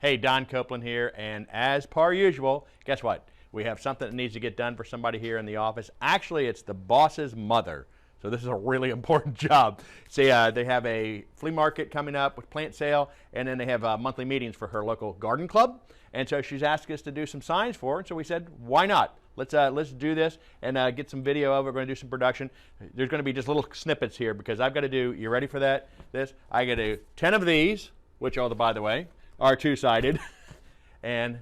Hey, Don Copeland here, and as per usual, guess what? We have something that needs to get done for somebody here in the office. Actually, it's the boss's mother. So this is a really important job. See, they have a flea market coming up with plant sale, and then they have monthly meetings for her local garden club. And so she's asked us to do some signs for her, and so we said, why not? Let's do this and get some video of it. We're going to do some production. There's going to be just little snippets here because I've got to do, you ready for that? I got to do 10 of these, which, by the way, are two-sided, and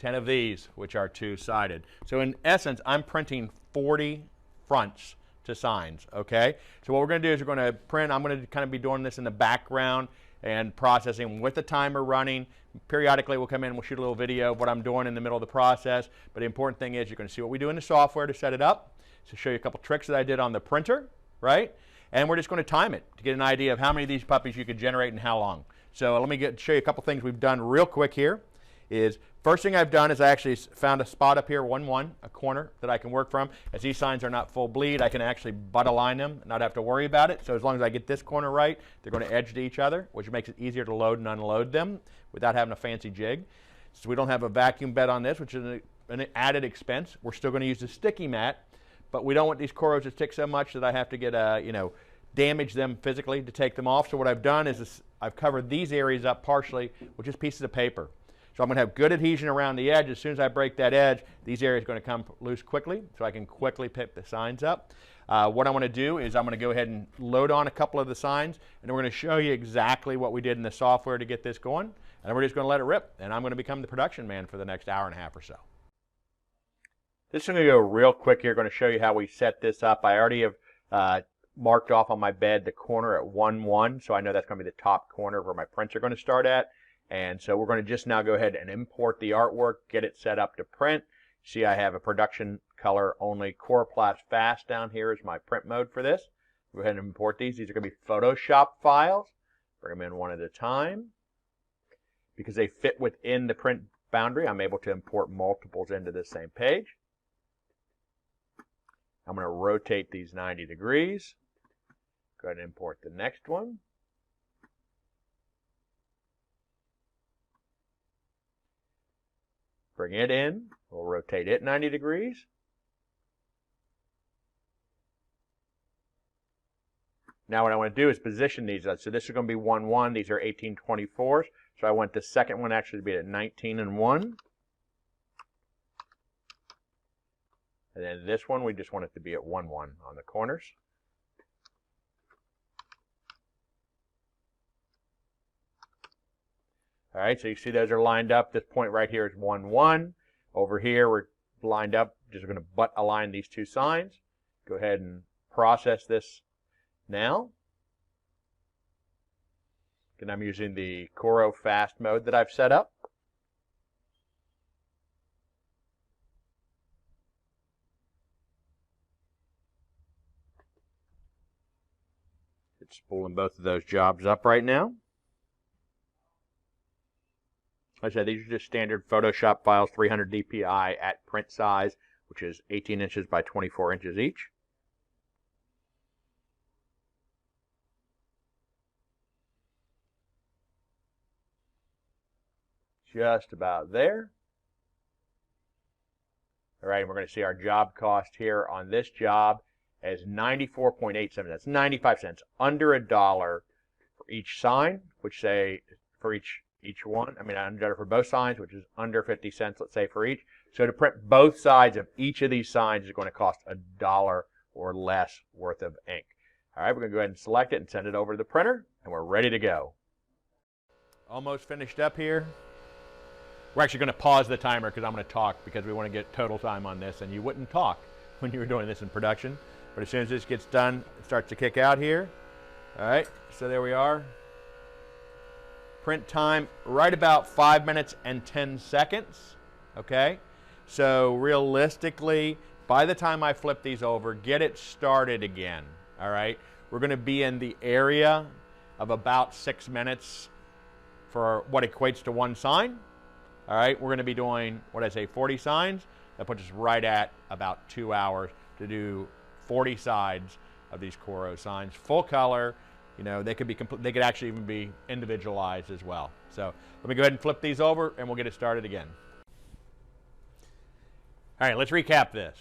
10 of these, which are two-sided. So in essence, I'm printing 40 fronts to signs, okay? So what we're going to do is we're going to print. I'm going to kind of be doing this in the background and processing with the timer running. Periodically, we'll come in and we'll shoot a little video of what I'm doing in the middle of the process. But the important thing is you're going to see what we do in the software to set it up, to show you a couple tricks that I did on the printer, right? And we're just going to time it to get an idea of how many of these puppies you could generate and how long. So let me show you a couple things we've done real quick here. First thing I've done is I actually found a spot up here, 1-1, a corner that I can work from. As these signs are not full bleed, I can actually butt align them and not have to worry about it. So as long as I get this corner right, they're going to edge to each other, which makes it easier to load and unload them without having a fancy jig. So we don't have a vacuum bed on this, which is an added expense. We're still going to use the sticky mat, but we don't want these corals to stick so much that I have to get damage them physically to take them off. So what I've done is I've covered these areas up partially with just pieces of paper. So I'm going to have good adhesion around the edge. As soon as I break that edge, these areas are going to come loose quickly, so I can quickly pick the signs up. What I want to do is I'm going to go ahead and load on a couple of the signs, and we're going to show you exactly what we did in the software to get this going. And we're just going to let it rip, and I'm going to become the production man for the next hour and a half or so. This is going to go real quick here. I'm going to show you how we set this up. I already have marked off on my bed the corner at 1-1, so I know that's going to be the top corner where my prints are going to start at. And so we're going to just now go ahead and import the artwork, get it set up to print. See, I have a production color only Coroplast Fast down here is my print mode for this. Go ahead and import these. These are going to be Photoshop files. Bring them in one at a time. Because they fit within the print boundary, I'm able to import multiples into this same page. I'm going to rotate these 90 degrees. Go ahead and import the next one. Bring it in. We'll rotate it 90 degrees. Now what I want to do is position these. So this is going to be 1-1. These are 1824s. So I want the second one actually to be at 19-1. And then this one, we just want it to be at 1-1 on the corners. All right, so you see those are lined up. This point right here is 1-1. Over here, we're lined up. Just going to butt align these two signs. Go ahead and process this now. And I'm using the Coro Fast mode that I've set up. It's spooling both of those jobs up right now. Like I said, these are just standard Photoshop files, 300 dpi at print size, which is 18 inches by 24 inches each. Just about there. All right, and we're going to see our job cost here on this job as 94.87. That's 95 cents, under $1 for each sign, which say for each one. I mean, under for both signs, which is under 50 cents, let's say, for each. So to print both sides of each of these signs is going to cost $1 or less worth of ink. All right, we're going to go ahead and select it and send it over to the printer, and we're ready to go. Almost finished up here. We're actually going to pause the timer because I'm going to talk because we want to get total time on this, and you wouldn't talk when you were doing this in production. But as soon as this gets done, it starts to kick out here. All right, so there we are. Print time right about 5 minutes and 10 seconds. Okay, so realistically, by the time I flip these over, get it started again. All right, we're going to be in the area of about 6 minutes for what equates to one sign. All right, we're going to be doing, 40 signs. That puts us right at about 2 hours to do 40 sides of these Coro signs, full color, You know, they could actually even be individualized as well. So let me go ahead and flip these over and we'll get it started again. All right, let's recap this.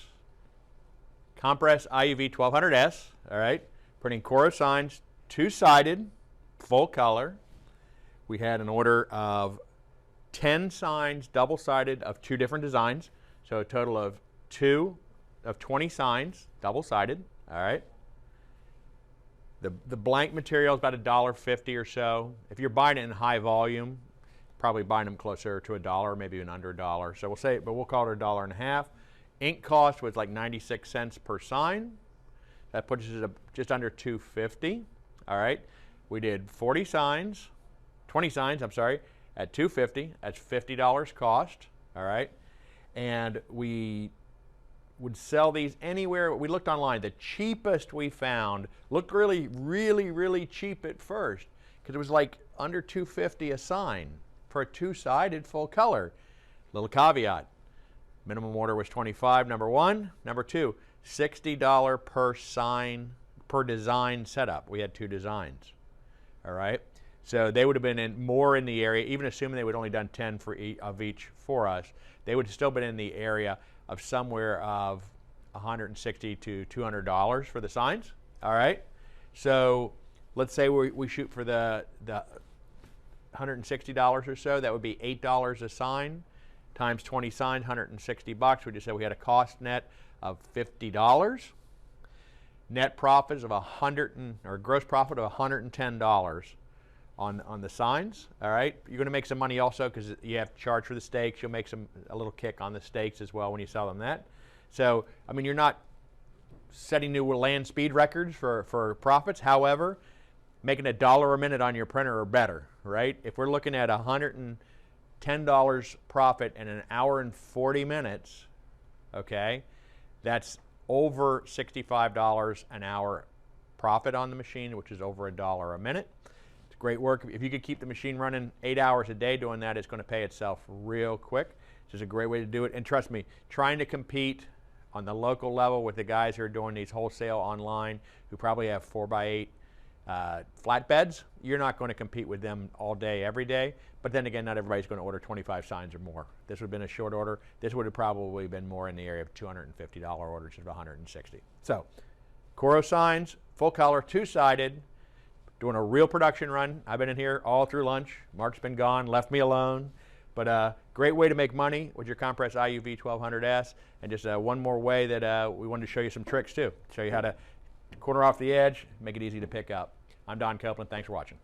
Compress iUV1200s, all right, printing Coro signs, two-sided, full color. We had an order of 10 signs, double-sided, of 2 different designs. So a total of 20 signs, double-sided, all right. The blank material is about $1.50 or so. If you're buying it in high volume, probably buying them closer to $1, maybe even under $1. So we'll call it $1.50. Ink cost was like 96 cents per sign. That puts us at just under $2.50. All right. We did 20 signs, I'm sorry, at $2.50. That's $50 cost. All right. And we would sell these anywhere. We looked online. The cheapest we found looked really, really, really cheap at first because it was like under $2.50 a sign for a two-sided full color. Little caveat. Minimum order was $25, number one. Number two, $60 per sign, per design setup. We had 2 designs. All right. So they would have been more in the area, even assuming they would only done 10 of each for us. They would have still been in the area of somewhere of $160 to $200 for the signs. All right. So let's say we shoot for the $160 or so. That would be $8 a sign times 20 signs, $160. We just said we had a cost net of $50. Net profits of gross profit of $110 on the signs. All right. You're going to make some money also because you have to charge for the stakes. You'll make a little kick on the stakes as well when you sell them that. So I mean, you're not setting new land speed records for profits. However, making $1 a minute on your printer or better, right? If we're looking at $110 profit in an hour and 40 minutes, okay, that's over $65 an hour profit on the machine, which is over $1 a minute. It's great work. If you could keep the machine running 8 hours a day doing that, it's going to pay itself real quick. It's just a great way to do it. And trust me, trying to compete on the local level with the guys who are doing these wholesale online, who probably have 4x8 flatbeds, you're not going to compete with them all day, every day. But then again, not everybody's going to order 25 signs or more. This would have been a short order. This would have probably been more in the area of $250 orders of $160. So, Coro signs, full color, two-sided, doing a real production run. I've been in here all through lunch. Mark's been gone, left me alone. But great way to make money with your Compress iUV1200s. And just one more way that we wanted to show you some tricks too. Show you how to corner off the edge, make it easy to pick up. I'm Don Copeland. Thanks for watching.